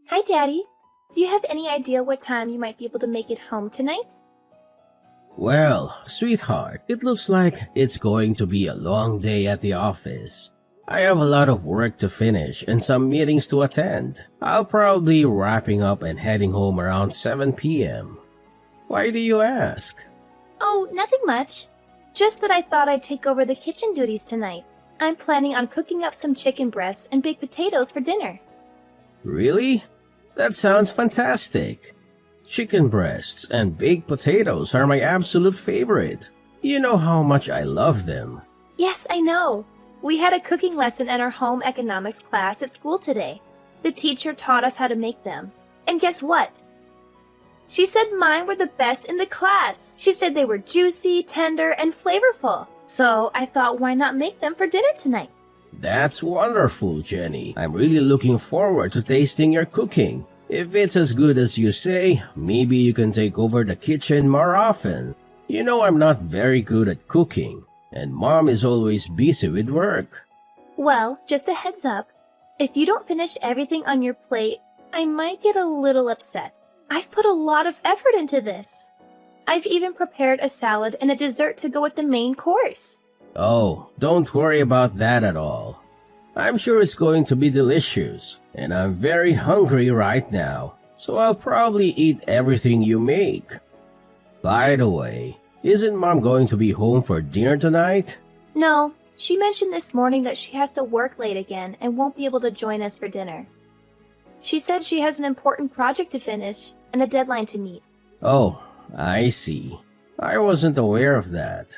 Hi, Daddy. Do you have any idea what time you might be able to make it home tonight? Well, sweetheart, it looks like it's going to be a long day at the office. I have a lot of work to finish and some meetings to attend. I'll probably be wrapping up and heading home around 7 p.m. Why do you ask? Oh, nothing much. Just that I thought I'd take over the kitchen duties tonight. I'm planning on cooking up some chicken breasts and baked potatoes for dinner. Really? That sounds fantastic. Chicken breasts and baked potatoes are my absolute favorite. You know how much I love them. Yes, I know. We had a cooking lesson in our home economics class at school today. The teacher taught us how to make them. And guess what? She said mine were the best in the class. She said they were juicy, tender, and flavorful. So I thought, why not make them for dinner tonight? That's wonderful, Jenny. I'm really looking forward to tasting your cooking. If it's as good as you say, maybe you can take over the kitchen more often. You know I'm not very good at cooking, and Mom is always busy with work. Well, just a heads up. If you don't finish everything on your plate, I might get a little upset. I've put a lot of effort into this. I've even prepared a salad and a dessert to go with the main course. Oh, don't worry about that at all. I'm sure it's going to be delicious, and I'm very hungry right now, so I'll probably eat everything you make. By the way, isn't Mom going to be home for dinner tonight? No, she mentioned this morning that she has to work late again and won't be able to join us for dinner. She said she has an important project to finish and a deadline to meet. Oh, I see. I wasn't aware of that.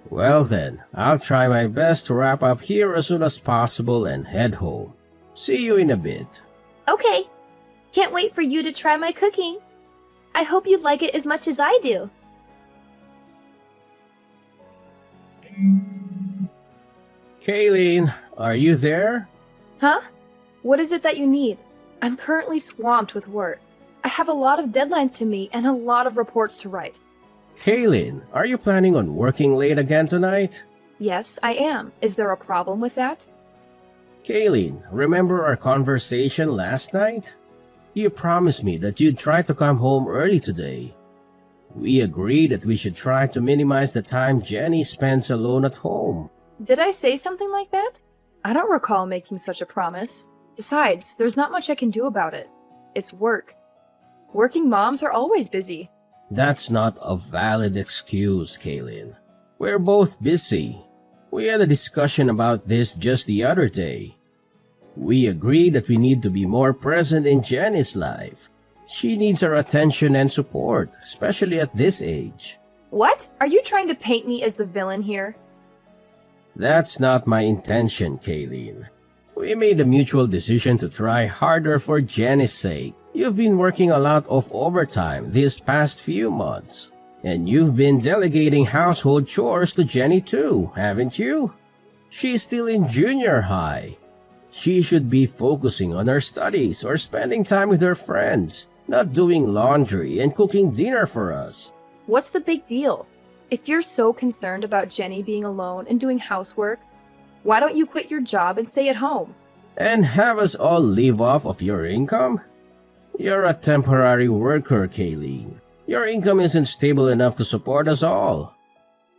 Well then, I'll try my best to wrap up here as soon as possible and head home. See you in a bit. Okay. Can't wait for you to try my cooking. I hope you like it as much as I do. Kayleen, are you there? Huh? What is it that you need? I'm currently swamped with work. I have a lot of deadlines to meet and a lot of reports to write. Kayleen, are you planning on working late again tonight? Yes, I am. Is there a problem with that? Kayleen, remember our conversation last night? You promised me that you'd try to come home early today. We agreed that we should try to minimize the time Jenny spends alone at home. Did I say something like that? I don't recall making such a promise. Besides, there's not much I can do about it. It's work. Working moms are always busy. That's not a valid excuse, Kayleen. We're both busy. We had a discussion about this just the other day. We agreed that we need to be more present in Jenny's life. She needs our attention and support, especially at this age. What? Are you trying to paint me as the villain here? That's not my intention, Kayleen. We made a mutual decision to try harder for Jenny's sake. You've been working a lot of overtime these past few months. And you've been delegating household chores to Jenny too, haven't you? She's still in junior high. She should be focusing on her studies or spending time with her friends, not doing laundry and cooking dinner for us. What's the big deal? If you're so concerned about Jenny being alone and doing housework, why don't you quit your job and stay at home? And have us all live off of your income? You're a temporary worker, Kayleen. Your income isn't stable enough to support us all.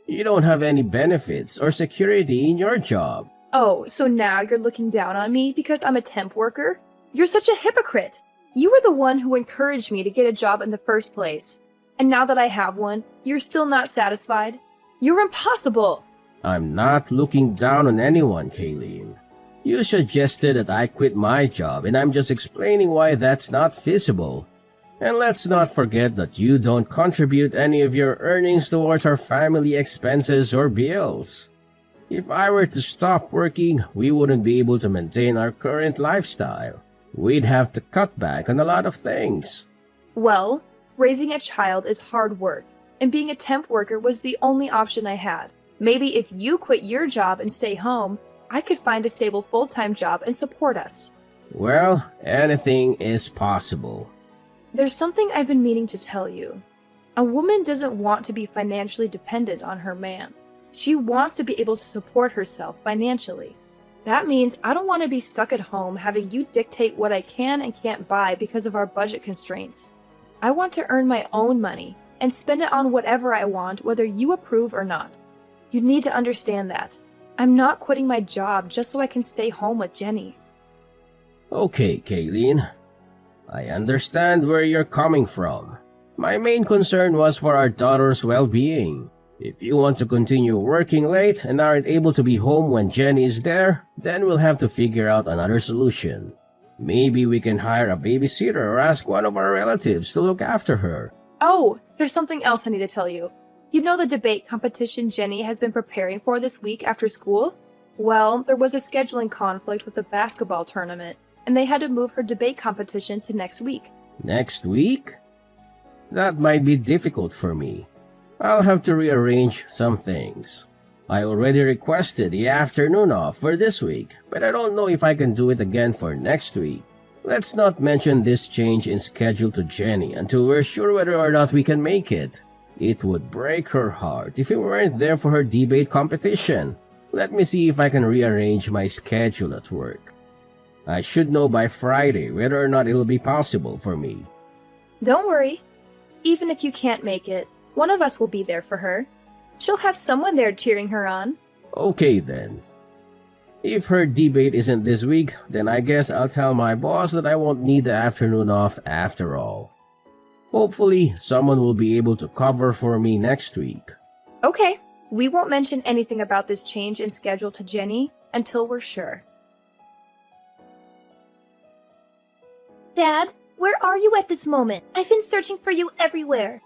You don't have any benefits or security in your job. Oh, so now you're looking down on me because I'm a temp worker? You're such a hypocrite. You were the one who encouraged me to get a job in the first place. And now that I have one, you're still not satisfied? You're impossible. I'm not looking down on anyone, Kayleen. You suggested that I quit my job, and I'm just explaining why that's not feasible. And let's not forget that you don't contribute any of your earnings towards our family expenses or bills. If I were to stop working, we wouldn't be able to maintain our current lifestyle. We'd have to cut back on a lot of things. Well, raising a child is hard work, and being a temp worker was the only option I had. Maybe if you quit your job and stay home, I could find a stable full-time job and support us. Well, anything is possible. There's something I've been meaning to tell you. A woman doesn't want to be financially dependent on her man. She wants to be able to support herself financially. That means I don't want to be stuck at home having you dictate what I can and can't buy because of our budget constraints. I want to earn my own money and spend it on whatever I want, whether you approve or not. You need to understand that. I'm not quitting my job just so I can stay home with Jenny. Okay, Kayleen. I understand where you're coming from. My main concern was for our daughter's well-being. If you want to continue working late and aren't able to be home when Jenny is there, then we'll have to figure out another solution. Maybe we can hire a babysitter or ask one of our relatives to look after her. Oh, there's something else I need to tell you. You know the debate competition Jenny has been preparing for this week after school? Well, there was a scheduling conflict with the basketball tournament, and they had to move her debate competition to next week. Next week? That might be difficult for me. I'll have to rearrange some things. I already requested the afternoon off for this week, but I don't know if I can do it again for next week. Let's not mention this change in schedule to Jenny until we're sure whether or not we can make it. It would break her heart if we weren't there for her debate competition. Let me see if I can rearrange my schedule at work. I should know by Friday whether or not it'll be possible for me. Don't worry. Even if you can't make it, one of us will be there for her. She'll have someone there cheering her on. Okay then. If her debate isn't this week, then I guess I'll tell my boss that I won't need the afternoon off after all. Hopefully, someone will be able to cover for me next week. Okay, we won't mention anything about this change in schedule to Jenny until we're sure. Dad, where are you at this moment? I've been searching for you everywhere.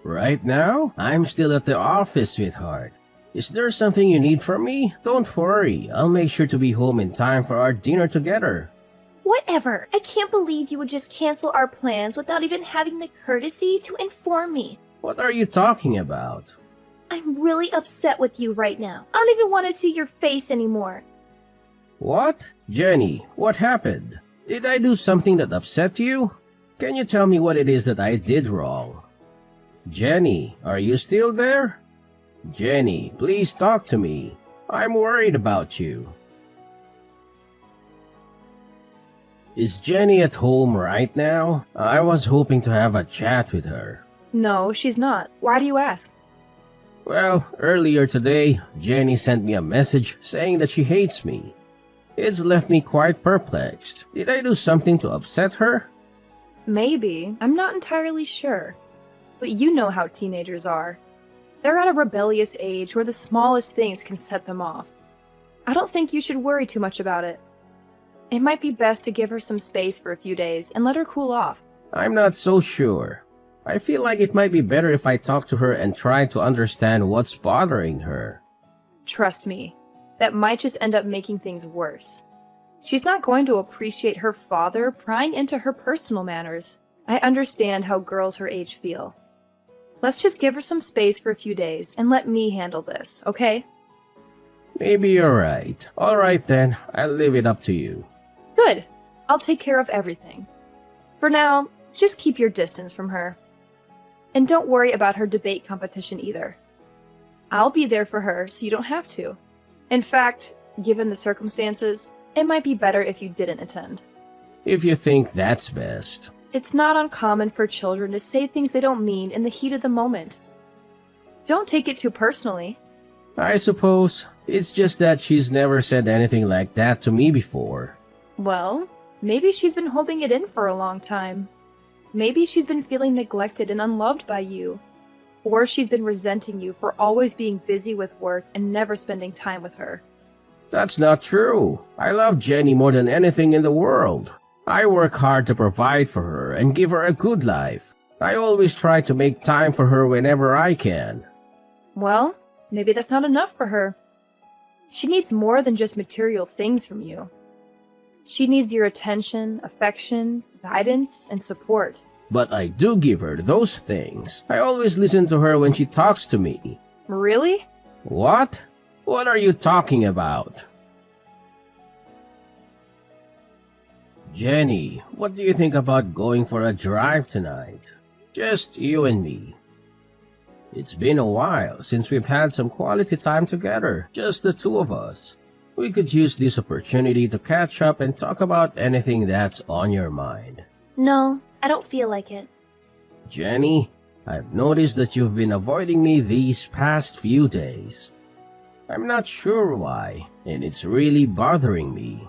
Right now, I'm still at the office, sweetheart. Is there something you need from me? Don't worry, I'll make sure to be home in time for our dinner together. Whatever. I can't believe you would just cancel our plans without even having the courtesy to inform me. What are you talking about? I'm really upset with you right now. I don't even want to see your face anymore. What? Jenny, what happened? Did I do something that upset you? Can you tell me what it is that I did wrong? Jenny, are you still there? Jenny, please talk to me. I'm worried about you. Is Jenny at home right now? I was hoping to have a chat with her. No, she's not. Why do you ask? Well, earlier today, Jenny sent me a message saying that she hates me. It's left me quite perplexed. Did I do something to upset her? Maybe. I'm not entirely sure. But you know how teenagers are. They're at a rebellious age where the smallest things can set them off. I don't think you should worry too much about it. It might be best to give her some space for a few days and let her cool off. I'm not so sure. I feel like it might be better if I talk to her and try to understand what's bothering her. Trust me, that might just end up making things worse. She's not going to appreciate her father prying into her personal matters. I understand how girls her age feel. Let's just give her some space for a few days and let me handle this, okay? Maybe you're right. Alright then, I'll leave it up to you. Good. I'll take care of everything. For now, just keep your distance from her. And don't worry about her debate competition either. I'll be there for her so you don't have to. In fact, given the circumstances, it might be better if you didn't attend. If you think that's best. It's not uncommon for children to say things they don't mean in the heat of the moment. Don't take it too personally. I suppose it's just that she's never said anything like that to me before. Well, maybe she's been holding it in for a long time. Maybe she's been feeling neglected and unloved by you. Or she's been resenting you for always being busy with work and never spending time with her. That's not true. I love Jenny more than anything in the world. I work hard to provide for her and give her a good life. I always try to make time for her whenever I can. Well, maybe that's not enough for her. She needs more than just material things from you. She needs your attention, affection, guidance, and support. But I do give her those things. I always listen to her when she talks to me. Really? What? What are you talking about? Jenny, what do you think about going for a drive tonight? Just you and me. It's been a while since we've had some quality time together, just the two of us. We could use this opportunity to catch up and talk about anything that's on your mind. No, I don't feel like it. Jenny, I've noticed that you've been avoiding me these past few days. I'm not sure why, and it's really bothering me.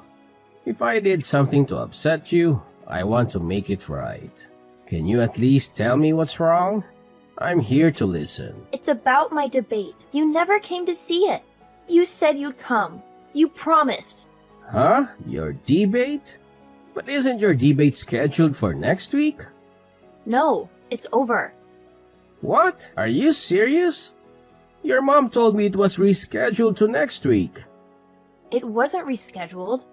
If I did something to upset you, I want to make it right. Can you at least tell me what's wrong? I'm here to listen. It's about my debate. You never came to see it. You said you'd come. You promised. Huh? Your debate? But isn't your debate scheduled for next week? No, it's over. What? Are you serious? Your mom told me it was rescheduled to next week. It wasn't rescheduled.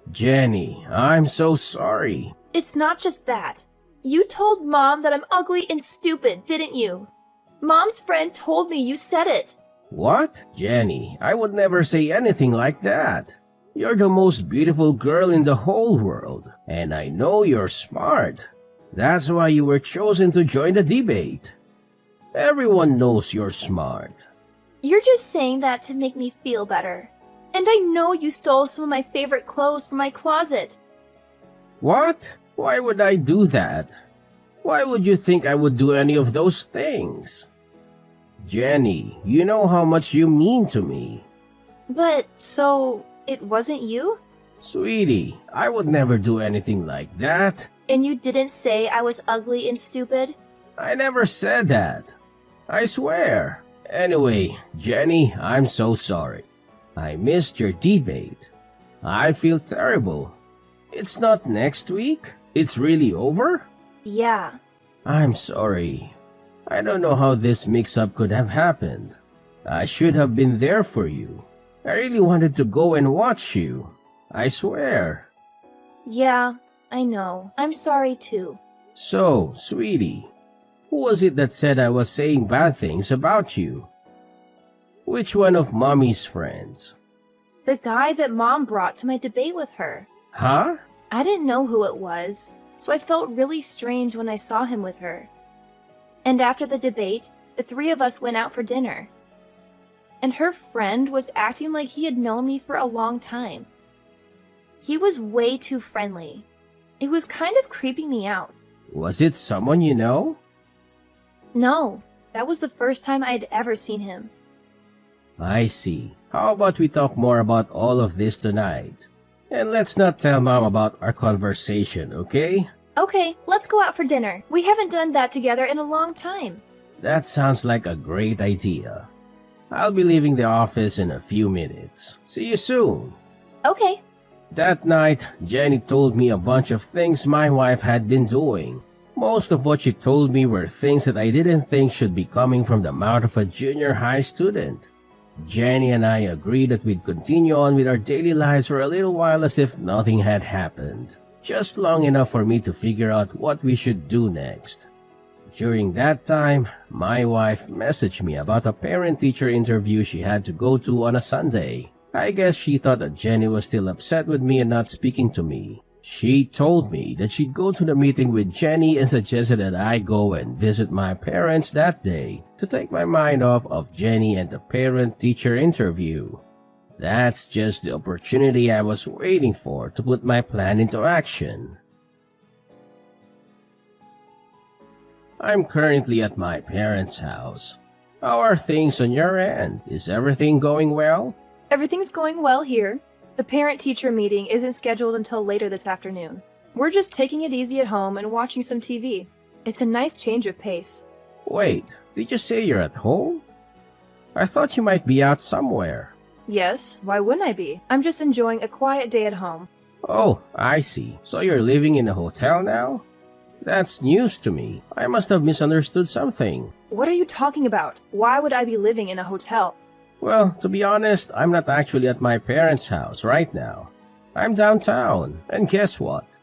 Jenny, I'm so sorry. It's not just that. You told Mom that I'm ugly and stupid, didn't you? Mom's friend told me you said it. What? Jenny, I would never say anything like that. You're the most beautiful girl in the whole world, and I know you're smart. That's why you were chosen to join the debate. Everyone knows you're smart. You're just saying that to make me feel better. And I know you stole some of my favorite clothes from my closet. What? Why would I do that? Why would you think I would do any of those things? Jenny, you know how much you mean to me. But, so, it wasn't you? Sweetie, I would never do anything like that. And you didn't say I was ugly and stupid? I never said that. I swear. Anyway, Jenny, I'm so sorry. I missed your debate. I feel terrible. It's not next week? It's really over? Yeah. I'm sorry. I don't know how this mix-up could have happened. I should have been there for you. I really wanted to go and watch you. I swear. Yeah, I know. I'm sorry too. So, sweetie, who was it that said I was saying bad things about you? Which one of Mommy's friends? The guy that Mom brought to my debate with her. Huh? I didn't know who it was, so I felt really strange when I saw him with her. And after the debate, the three of us went out for dinner. And her friend was acting like he had known me for a long time. He was way too friendly. It was kind of creeping me out. Was it someone you know? No, that was the first time I'd ever seen him. I see. How about we talk more about all of this tonight? And let's not tell Mom about our conversation, okay? Okay, let's go out for dinner. We haven't done that together in a long time. That sounds like a great idea. I'll be leaving the office in a few minutes. See you soon. Okay. That night, Jenny told me a bunch of things my wife had been doing. Most of what she told me were things that I didn't think should be coming from the mouth of a junior high student. Jenny and I agreed that we'd continue on with our daily lives for a little while as if nothing had happened, just long enough for me to figure out what we should do next. During that time, my wife messaged me about a parent-teacher interview she had to go to on a Sunday. I guess she thought that Jenny was still upset with me and not speaking to me. She told me that she'd go to the meeting with Jenny and suggested that I go and visit my parents that day to take my mind off of Jenny and the parent-teacher interview. That's just the opportunity I was waiting for to put my plan into action. I'm currently at my parents' house. How are things on your end? Is everything going well? Everything's going well here. The parent-teacher meeting isn't scheduled until later this afternoon. We're just taking it easy at home and watching some TV. It's a nice change of pace. Wait, did you say you're at home? I thought you might be out somewhere. Yes, why wouldn't I be? I'm just enjoying a quiet day at home. Oh, I see. So you're living in a hotel now? That's news to me. I must have misunderstood something. What are you talking about? Why would I be living in a hotel? Well, to be honest, I'm not actually at my parents' house right now. I'm downtown, and guess what?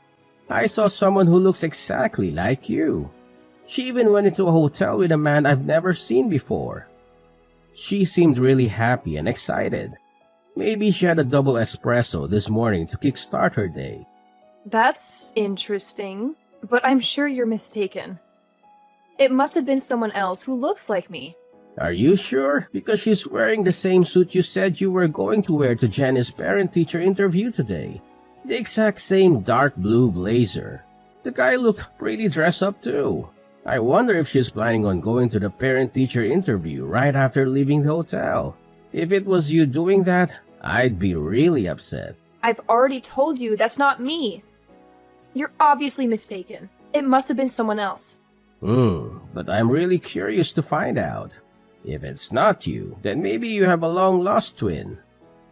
I saw someone who looks exactly like you. She even went into a hotel with a man I've never seen before. She seemed really happy and excited. Maybe she had a double espresso this morning to kickstart her day. That's interesting, but I'm sure you're mistaken. It must have been someone else who looks like me. Are you sure? Because she's wearing the same suit you said you were going to wear to Jenny's parent-teacher interview today. The exact same dark blue blazer. The guy looked pretty dressed up too. I wonder if she's planning on going to the parent-teacher interview right after leaving the hotel. If it was you doing that, I'd be really upset. I've already told you that's not me. You're obviously mistaken. It must have been someone else. But I'm really curious to find out. If it's not you, then maybe you have a long-lost twin.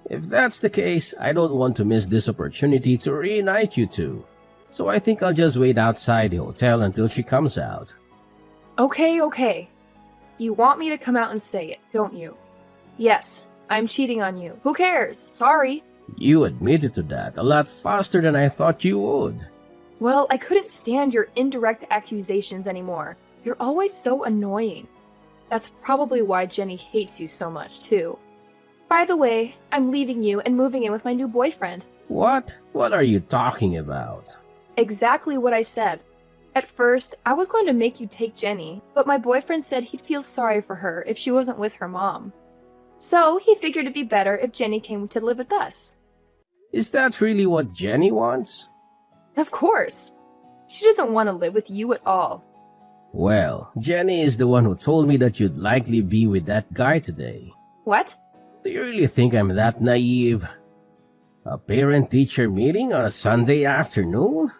If that's the case, I don't want to miss this opportunity to reunite you two. So I think I'll just wait outside the hotel until she comes out. Okay. You want me to come out and say it, don't you? Yes, I'm cheating on you. Who cares? Sorry. You admitted to that a lot faster than I thought you would. Well, I couldn't stand your indirect accusations anymore. You're always so annoying. That's probably why Jenny hates you so much, too. By the way, I'm leaving you and moving in with my new boyfriend. What? What are you talking about? Exactly what I said. At first, I was going to make you take Jenny, but my boyfriend said he'd feel sorry for her if she wasn't with her mom. So he figured it'd be better if Jenny came to live with us. Is that really what Jenny wants? Of course. She doesn't want to live with you at all. Well, Jenny is the one who told me that you'd likely be with that guy today. What? Do you really think I'm that naive? A parent-teacher meeting on a Sunday afternoon?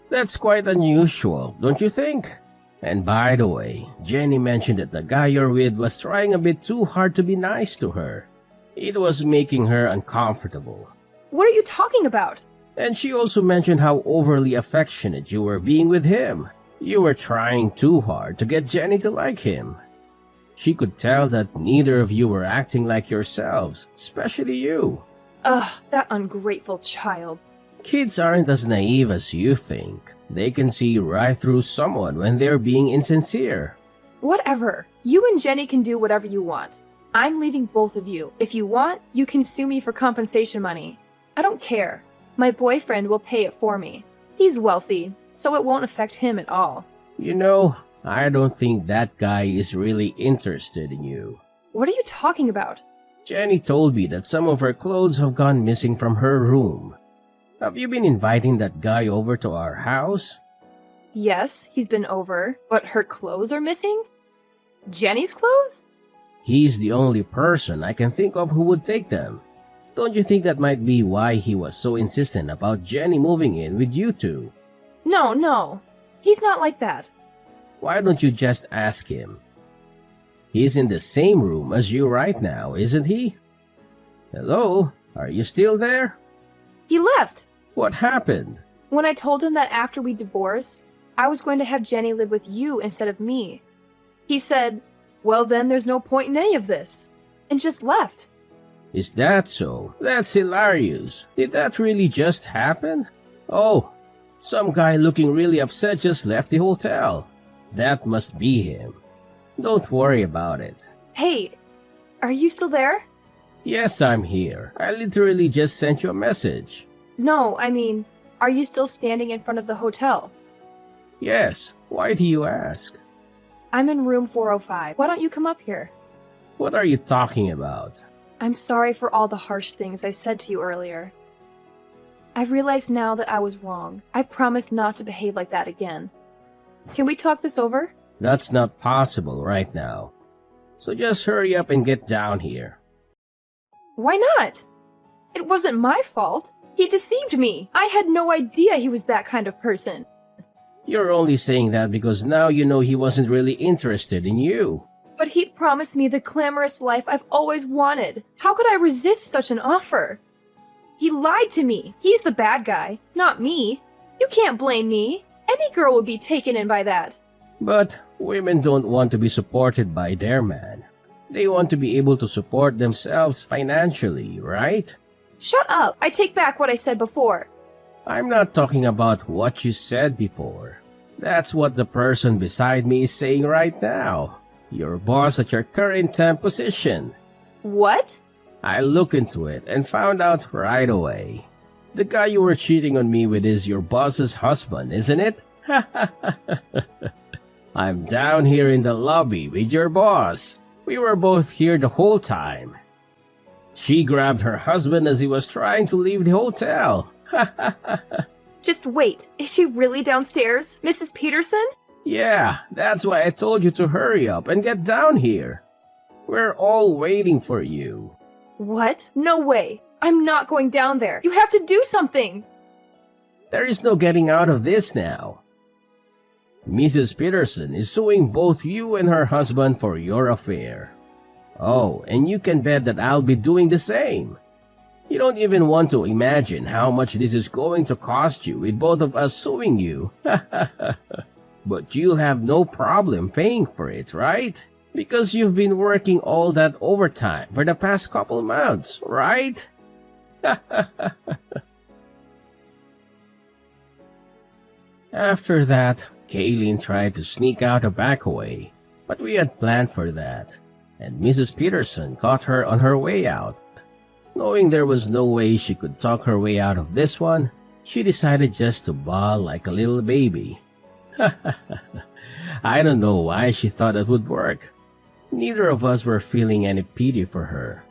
That's quite unusual, don't you think? And by the way, Jenny mentioned that the guy you're with was trying a bit too hard to be nice to her. It was making her uncomfortable. What are you talking about? And she also mentioned how overly affectionate you were being with him. You were trying too hard to get Jenny to like him. She could tell that neither of you were acting like yourselves, especially you. Ugh, that ungrateful child. Kids aren't as naive as you think. They can see right through someone when they're being insincere. Whatever. You and Jenny can do whatever you want. I'm leaving both of you. If you want, you can sue me for compensation money. I don't care. My boyfriend will pay it for me. He's wealthy, so it won't affect him at all. You know, I don't think that guy is really interested in you. What are you talking about? Jenny told me that some of her clothes have gone missing from her room. Have you been inviting that guy over to our house? Yes, he's been over, but her clothes are missing? Jenny's clothes? He's the only person I can think of who would take them. Don't you think that might be why he was so insistent about Jenny moving in with you two? No. He's not like that. Why don't you just ask him? He's in the same room as you right now, isn't he? Hello? Are you still there? He left. What happened? When I told him that after we divorce, I was going to have Jenny live with you instead of me. He said, well then there's no point in any of this, and just left. Is that so? That's hilarious. Did that really just happen? Oh, some guy looking really upset just left the hotel. That must be him. Don't worry about it. Hey, are you still there? Yes, I'm here. I literally just sent you a message. No, I mean, are you still standing in front of the hotel? Yes, why do you ask? I'm in room 405. Why don't you come up here? What are you talking about? I'm sorry for all the harsh things I said to you earlier. I realize now that I was wrong. I promise not to behave like that again. Can we talk this over? That's not possible right now. So just hurry up and get down here. Why not? It wasn't my fault. He deceived me. I had no idea he was that kind of person. You're only saying that because now you know he wasn't really interested in you. But he promised me the glamorous life I've always wanted. How could I resist such an offer? He lied to me. He's the bad guy, not me. You can't blame me. Any girl would be taken in by that. But women don't want to be supported by their man. They want to be able to support themselves financially, right? Shut up. I take back what I said before. I'm not talking about what you said before. That's what the person beside me is saying right now. Your boss at your current temp position. What? I looked into it and found out right away. The guy you were cheating on me with is your boss's husband, isn't it? I'm down here in the lobby with your boss. We were both here the whole time. She grabbed her husband as he was trying to leave the hotel. Just wait, is she really downstairs, Mrs. Peterson? Yeah, that's why I told you to hurry up and get down here. We're all waiting for you. What? No way. I'm not going down there. You have to do something. There is no getting out of this now. Mrs. Peterson is suing both you and her husband for your affair. Oh, and you can bet that I'll be doing the same. You don't even want to imagine how much this is going to cost you with both of us suing you. But you'll have no problem paying for it, right? Because you've been working all that overtime for the past couple months, right? After that, Kaylin tried to sneak out a back way, but we had planned for that, and Mrs. Peterson caught her on her way out. Knowing there was no way she could talk her way out of this one, she decided just to bawl like a little baby. I don't know why she thought it would work. Neither of us were feeling any pity for her.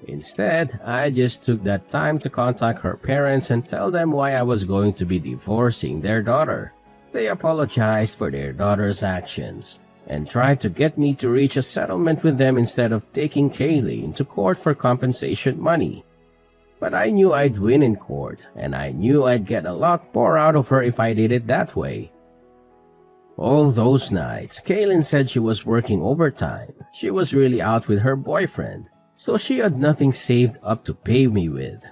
Instead, I just took that time to contact her parents and tell them why I was going to be divorcing their daughter. They apologized for their daughter's actions and tried to get me to reach a settlement with them instead of taking Kaylin to court for compensation money. But I knew I'd win in court, and I knew I'd get a lot more out of her if I did it that way. All those nights, Kaylin said she was working overtime. She was really out with her boyfriend, so she had nothing saved up to pay me with.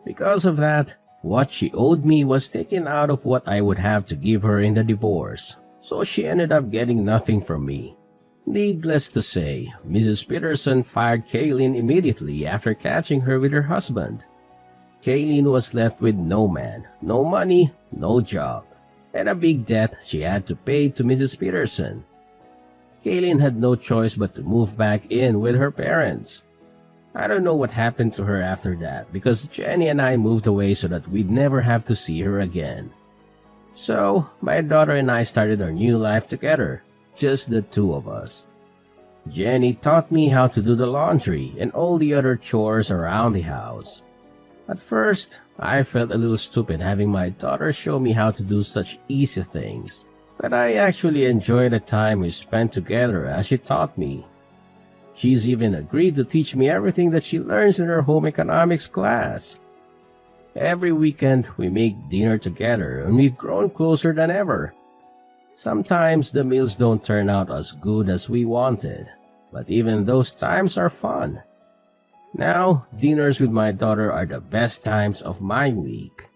Because of that, what she owed me was taken out of what I would have to give her in the divorce, so she ended up getting nothing from me. Needless to say, Mrs. Peterson fired Kaylin immediately after catching her with her husband. Kaylin was left with no man, no money, no job, and a big debt she had to pay to Mrs. Peterson. Kaylin had no choice but to move back in with her parents. I don't know what happened to her after that because Jenny and I moved away so that we'd never have to see her again. So, my daughter and I started our new life together, just the two of us. Jenny taught me how to do the laundry and all the other chores around the house. At first, I felt a little stupid having my daughter show me how to do such easy things, but I actually enjoyed the time we spent together as she taught me. She's even agreed to teach me everything that she learns in her home economics class. Every weekend, we make dinner together and we've grown closer than ever. Sometimes the meals don't turn out as good as we wanted, but even those times are fun. Now, dinners with my daughter are the best times of my week.